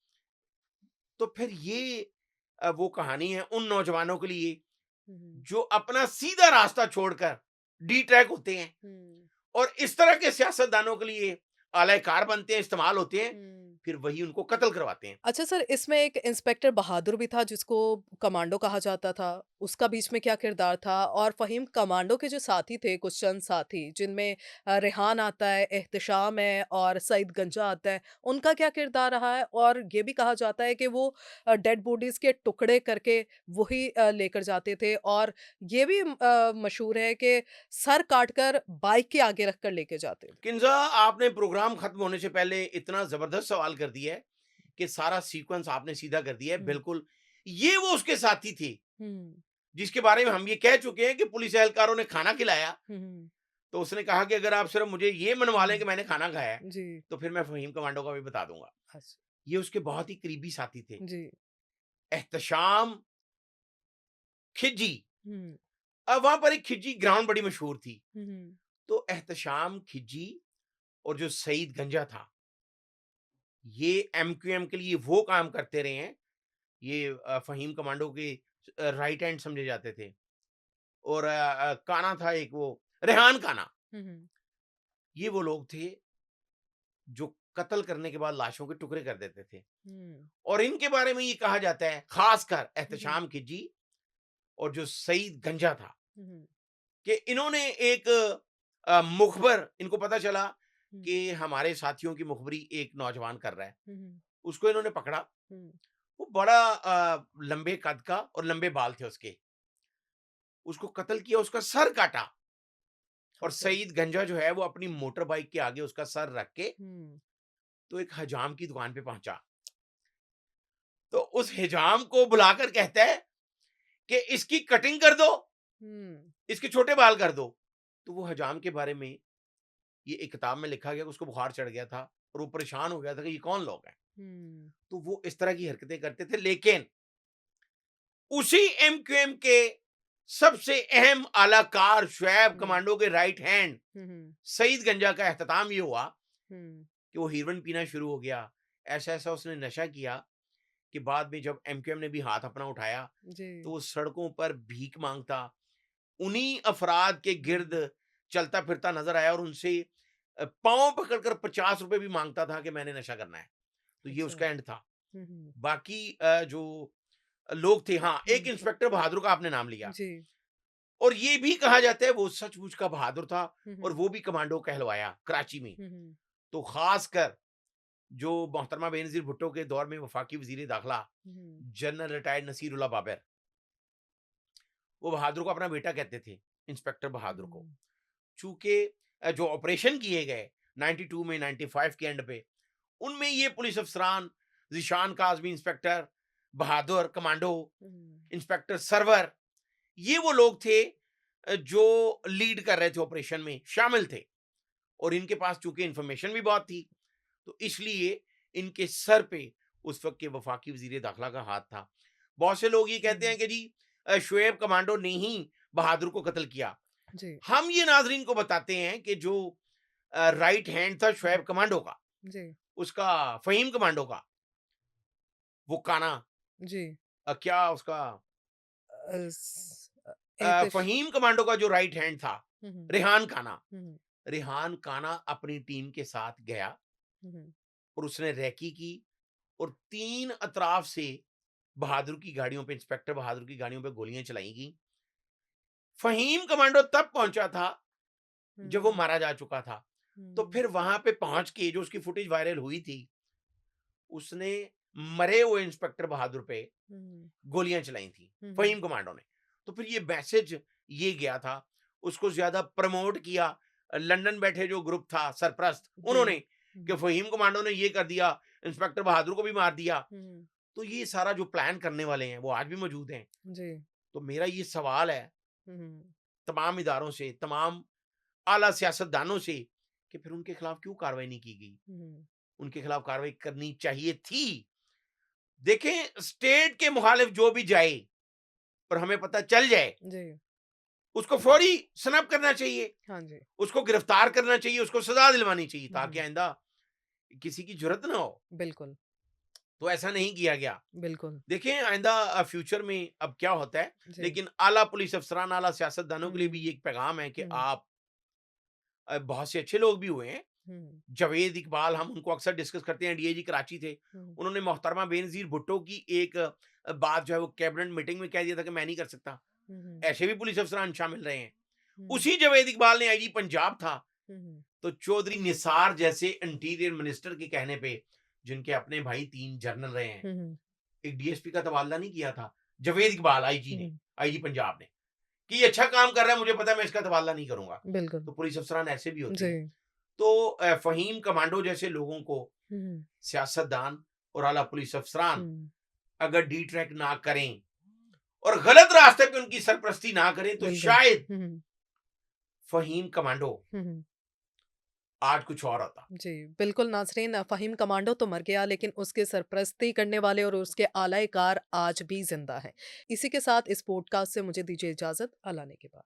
तो फिर ये वो कहानी है उन नौजवानों के लिए हुँ, हुँ, जो अपना सीधा रास्ता छोड़कर डी ट्रैक होते हैं हुँ, और इस तरह के सियासतदानों के लिए आलाकार बनते हैं, इस्तेमाल होते हैं, हुँ। फिर वही उनको कत्ल करवाते हैं। अच्छा सर, इसमें एक इंस्पेक्टर बहादुर भी था जिसको कमांडो कहा जाता था, उसका बीच में क्या किरदार था? और फ़हीम कमांडो के जो साथी थे, कुछ चंद साथी जिनमें रेहान आता है, एहतिशाम है और सईद गंजा आता है, उनका क्या किरदार रहा है? और ये भी कहा जाता है कि वो डेड बॉडीज़ के टुकड़े करके वही लेकर जाते थे और ये भी मशहूर है कि सर काटकर बाइक के आगे रखकर लेके जाते थे। किन्जा, आपने प्रोग्राम खत्म होने से पहले इतना जबरदस्त सवाल कर दिया है कि सारा सीक्वेंस आपने सीधा कर दिया है हुँ, बिल्कुल। ये वो उसके साथी थे हुँ, जिसके बारे में हम ये कह चुके हैं कि पुलिस एहलकारों ने खाना खिलाया, हम्म, तो उसने कहा कि अगर आप सिर्फ मुझे ये मनवा लें कि हम्म, मैंने खाना खाया है, जी, तो फिर मैं फहीम कमांडो का भी बता दूंगा। अच्छा, ये उसके बहुत ही करीबी साथी थे। जी, एहतशाम खिजी, हम्म, अब वहां पर एक खिजी ग्राउंड बड़ी मशहूर थी। हम्म, तो एहतशाम खिजी और जो सईद गंजा था, ये एमक्यूएम के लिए वो काम करते रहे हैं। ये फहीम कमांडो के राइट हैंड समझे जाते थे। और काना था एक, वो रेहान काना। हम्म, ये वो लोग थे जो कत्ल करने के बाद लाशों के टुकड़े कर देते थे। हम्म, और इनके बारे में ये कहा जाता है, खासकर हम्म, एहतशाम खिजी और जो सईद गंजा था, हम्म, कि इन्होंने एक मुखबर, इनको पता चला हम्म, कि हमारे साथियों की मुखबरी एक नौजवान कर रहा है। हम्म, उसको इन्होंने पकड़ा। हम्म, वो बड़ा लंबे कद का और लंबे बाल थे उसके। उसको कत्ल किया, उसका सर काटा। और अच्छा, सईद गंजा जो है वो अपनी मोटर बाइक के आगे उसका सर रख के हम्म, तो एक हजाम की दुकान पे पहुंचा। तो उस हिजाम को बुलाकर कहता है कि इसकी कटिंग कर दो, हम्म, इसके छोटे बाल कर दो। तो वो हजाम के बारे में ये एक किताब में लिखा गया कि उसको बुखार चढ़ गया था और वो परेशान हो गया था कि ये कौन लोग हैं। हम्म, तो वो इस तरह की हरकतें करते थे। लेकिन उसी एमक्यूएम के सबसे अहम आलाकार शुएब हम्म, कमांडो के राइट हैंड हम्म, सईद गंजा का एहतताम ये हुआ हम्म, कि वो हीरोइन पीना शुरू हो गया। ऐसा ऐसा उसने नशा किया कि बाद में जब एमक्यूएम ने भी हाथ अपना उठाया जी, तो वो सड़कों पर भीख मांगता उन्हीं अफराद के गिर्द हम्म, चलता फिरता नजर आया और उनसे पांव पकड़कर 50 रुपए भी मांगता था कि मैंने नशा करना है। तो ये अच्छा, उसका एंड था। हम्म, बाकी जो लोग थे, हाँ, एक हम्म, इंस्पेक्टर बहादुर का आपने नाम लिया। जी, और ये भी कहा जाता है वो सचमुच का बहादुर था और हम्म, वो भी कमांडो कहलवाया कराची में। हम्म, तो खासकर जो मोहतरमा बेनजीर भुट्टो के दौर में वफाकी वजीर दाखिला हम्म, जनरल रिटायर्ड नसीरुल्लाह बाबर, वो बहादुर को अपना बेटा कहते थे, इंस्पेक्टर बहादुर को। हम्म, चूंकि जो ऑपरेशन किए गए 92 में, 95 के एंड पे, उनमें ये पुलिस अफसरान जिशान काजमी इंस्पेक्टर, बहादुर कमांडो, हम्म, इंस्पेक्टर सरवर, ये वो लोग थे जो लीड कर रहे थे, ऑपरेशन में शामिल थे। और इनके पास चूंकि इंफॉर्मेशन भी बहुत थी, तो इसलिए इनके सर पे उस वक्त के वफाकी वजीर दाखिला का हाथ था। बहुत से लोग ये कहते हम्म, हैं कि जी शुएब कमांडो ने ही बहादुर को कत्ल किया। जी, हम ये नाजरीन को बताते हैं कि जो राइट हैंड था हम्म, शुएब कमांडो का, जी, उसका फहीम कमांडो का, वो काना, जी, क्या उसका, एहतश फहीम कमांडो का जो राइट हैंड था, हम्म, रेहान काना। हम्म, रेहान काना अपनी टीम के साथ गया हम्म, और उसने रैकी की और 3 अतराफ से बहादुर की गाड़ियों पे, इंस्पेक्टर बहादुर की गाड़ियों पे गोलियां चलाई गई। फहीम कमांडो तब पहुंचा था जब वो हम्म, मारा जा चुका था। तो हम्म, फिर वहां पे पहुंच के जो उसकी फुटेज वायरल हुई थी, उसने मरे हुए इंस्पेक्टर बहादुर पे हम्म, गोलियां चलाई थी हम्म, फहीम कमांडो ने। तो फिर ये मैसेज ये गया था, उसको ज्यादा प्रमोट किया लंदन बैठे जो ग्रुप था सरप्रस्त, जी, उन्होंने कि फहीम कमांडो ने ये कर दिया, इंस्पेक्टर बहादुर को भी मार दिया। हम्म, तो ये सारा जो प्लान करने वाले हैं वो आज भी मौजूद हैं। जी, तो मेरा ये सवाल है हम्म, तमाम इदारों से, तमाम आला सियासतदानों से, कि फिर उनके खिलाफ क्यों कार्रवाई नहीं की गई? हम्म, उनके खिलाफ कार्रवाई करनी चाहिए थी। देखें, स्टेट के मुखालिफ जो भी जाए और हमें पता चल जाए, जी, उसको फौरी स्नैप करना चाहिए, हाँ जी, उसको गिरफ्तार करना चाहिए, उसको सजा दिलवानी चाहिए ताकि हम्म, आइंदा किसी की जरूरत ना हो। बिल्कुल, तो ऐसा नहीं किया गया। बिल्कुल, देखें आइंदा फ्यूचर में अब क्या होता है। जी, लेकिन आला पुलिस अफसरान, आला सियासतदानों के लिए भी हम्म, ये एक पैगाम है कि हम्म, आप, बहुत से अच्छे लोग भी हुए हैं। हम्म, जावेद इकबाल, हम उनको अक्सर डिस्कस करते हैं, डीआईजी कराची थे। हम्म, उन्होंने मोहतरमा बेनज़ीर भुट्टो की एक बात जो है वो कैबिनेट मीटिंग में कह दिया था कि मैं नहीं कर सकता। हम्म, ऐसे भी पुलिस अफसरान शामिल रहे हैं। हम्म, उसी जावेद इकबाल ने, आईजी पंजाब था, हम्म, तो चौधरी निसार जैसे इंटीरियर मिनिस्टर के कहने पे, जिनके अपने भाई 3 जनरल रहे हैं, हम्म, एक डीएसपी का तबादला नहीं किया था जावेद इकबाल आईजी ने, हम्म, आईजी पंजाब ने, कि ये अच्छा काम कर रहा है, मुझे पता है मैं इसका तबादला नहीं करूंगा। बिल्कुल, तो पुलिस अफसरान ऐसे भी होते जी, हैं। तो फहीम कमांडो जैसे लोगों को हम्म, सियासतदान और आला पुलिस अफसरान हम्म, अगर डी ट्रैक ना करें और गलत रास्ते पे उनकी सरपरस्ती ना करें तो बिल्कुल। शायद हुँ, फहीम कमांडो हुँ। आज कुछ और होता। जी, बिल्कुल नाज़रीन, फ़हीम कमांडो तो मर गया लेकिन उसकी सरपरस्ती करने वाले और उसके आला-ए-कार आज भी ज़िंदा हैं। इसी के साथ इस पॉडकास्ट से मुझे दीजिए इजाज़त, अल्लाह ने के बाद।